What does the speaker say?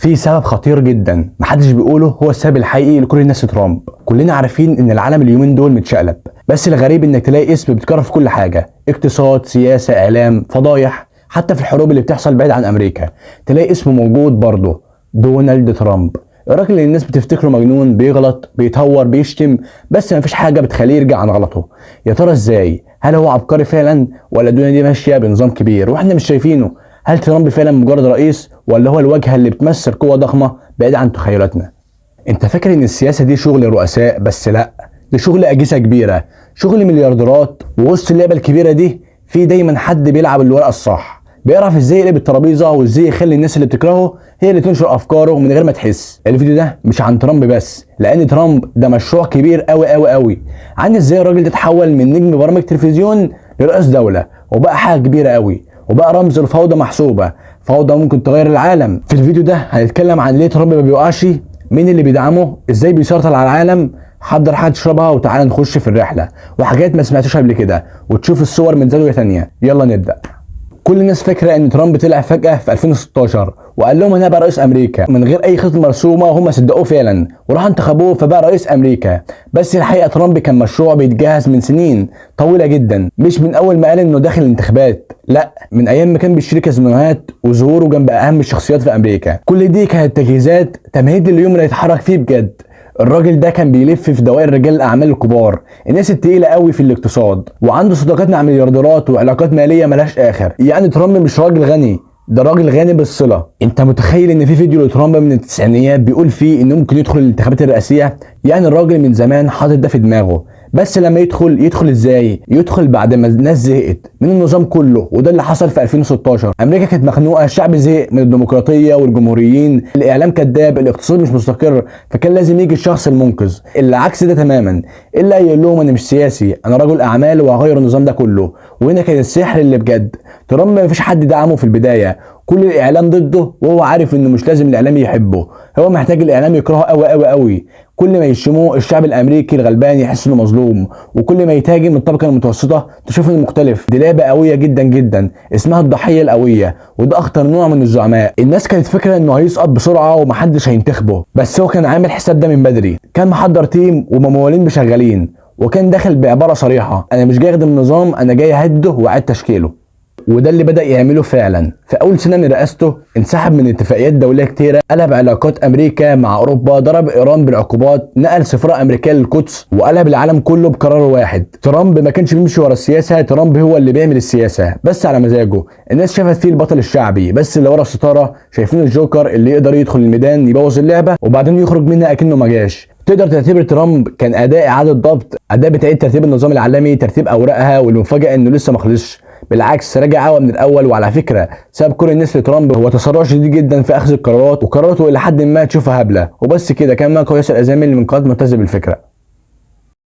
في سبب خطير جدا محدش بيقوله هو السبب الحقيقي لكل الناس ترامب. كلنا عارفين ان العالم اليومين دول متشقلب، بس الغريب انك تلاقي اسم بيتكرر في كل حاجه، اقتصاد، سياسه، اعلام، فضايح، حتى في الحروب اللي بتحصل بعيد عن امريكا تلاقي اسمه موجود برضه، دونالد ترامب. الراجل اللي الناس بتفتكره مجنون، بيغلط، بيتهور، بيشتم، بس مفيش حاجه بتخليه يرجع عن غلطه. يا ترى ازاي؟ هل هو عبقري فعلا، ولا الدنيا دي ماشيه بنظام كبير واحنا مش شايفينه؟ هل ترامب فعلا مجرد رئيس، ولا هو الواجهه اللي بتمثل قوه ضخمه بعيد عن تخيلاتنا؟ انت فاكر ان السياسه دي شغل رؤساء؟ بس لا، ده شغل اجهزه كبيره، شغل مليارديرات. ووسط اللعبه الكبيره دي في دايما حد بيلعب الورقه الصح، بيعرف ازاي يقلب الترابيزه وازاي يخلي الناس اللي بتكرهه هي اللي تنشر افكاره من غير ما تحس. الفيديو ده مش عن ترامب بس، لان ترامب ده مشروع كبير قوي قوي قوي، عن ازاي الراجل ده اتحول من نجم برامج تلفزيون لرئيس دوله، وبقى حاجه كبيره قوي، وبقى رمز لفوضى محسوبه، فوضى ممكن تغير العالم. في الفيديو ده هنتكلم عن ليه ترامب ما بيوقعش، مين اللي بيدعمه، ازاي بيسيطر على العالم. حضر حاجه تشربها وتعالى نخش في الرحله، وحاجات ما سمعتوش قبل كده، وتشوف الصور من زاويه ثانيه. يلا نبدا. كل الناس فاكره ان ترامب طلع فجاه في 2016 وقال لهم انا هبقى رئيس امريكا من غير اي خطه مرسومه، وهم صدقوه فعلا وراحوا انتخبوه فبقى رئيس امريكا. بس الحقيقه ترامب كان مشروع بيتجهز من سنين طويله جدا، مش من اول ما قال انه داخل الانتخابات، لا، من ايام ما كان بيشتري كازينوهات وظهوره جنب اهم الشخصيات في امريكا. كل دي كانت تجهيزات، تمهيد لليوم اللي هيتحرك فيه بجد. الراجل ده كان بيلف في دوائر رجال الاعمال الكبار، الناس التقيله قوي في الاقتصاد، وعنده صداقات مع مليارديرات وعلاقات ماليه ملهاش اخر. يعني ترامب مش راجل غني، ده راجل غني بالصله. انت متخيل ان في فيديو لترامب من التسعينيات بيقول فيه انه ممكن يدخل الانتخابات الرئاسيه؟ يعني الراجل من زمان حاطط ده في دماغه، بس لما يدخل ازاي؟ يدخل بعد ما الناس زهقت من النظام كله، وده اللي حصل في 2016. امريكا كانت مخنوقه، الشعب زهق من الديمقراطيه والجمهوريين، الاعلام كذاب، الاقتصاد مش مستقر، فكان لازم يجي الشخص المنقذ اللي عكس ده تماما، اللي قايل لهم انا مش سياسي، انا رجل اعمال وهغير النظام ده كله. وهنا كان السحر اللي بجد. ترامب مفيش حد دعمه في البدايه، كل الاعلام ضده، وهو عارف انه مش لازم الاعلام يحبه، هو محتاج الاعلام يكرهه قوي قوي قوي. كل ما يشتموه الشعب الامريكي الغلبان يحس انه مظلوم، وكل ما يتهاجم من الطبقه المتوسطه تشوف انه مختلف. دي لعبه قويه جدا جدا اسمها الضحيه القويه، وده اخطر نوع من الزعماء. الناس كانت فاكره انه هيسقط بسرعه ومحدش هينتخبه، بس هو كان عامل حساب ده من بدري، كان محضر تيم وممولين بشغالين، وكان داخل بعباره صريحه: انا مش جاي اخدم النظام، انا جاي اهده واعيد تشكيله. وده اللي بدأ يعمله فعلا. في أول سنة من رئاسته انسحب من اتفاقيات دولية كتيرة، قلب علاقات أمريكا مع أوروبا، ضرب إيران بالعقوبات، نقل سفراء أمريكية للقدس، وقلب العالم كله بقرار واحد. ترامب ما كانش بيمشي ورا السياسة، ترامب هو اللي بيعمل السياسة بس على مزاجه. الناس شافت فيه البطل الشعبي، بس اللي ورا الستارة شايفين الجوكر اللي يقدر يدخل الميدان يبوظ اللعبة وبعدين يخرج منها أكنه ما جاش. تقدر تعتبر ترامب كان أداة إعادة ضبط، أداة بتعيد ترتيب النظام العالمي، ترتيب أوراقها، والمفاجأة إنه لسه ما خلصش، بالعكس رجع قوي من الاول. وعلى فكره سبب كل الناس لترامب هو تسرع شديد جدا في اخذ القرارات، وقراراته الى حد ما تشوفها هبله. وبس كده، كان معاكم ياسر ازامل من قناه معتز بالفكره.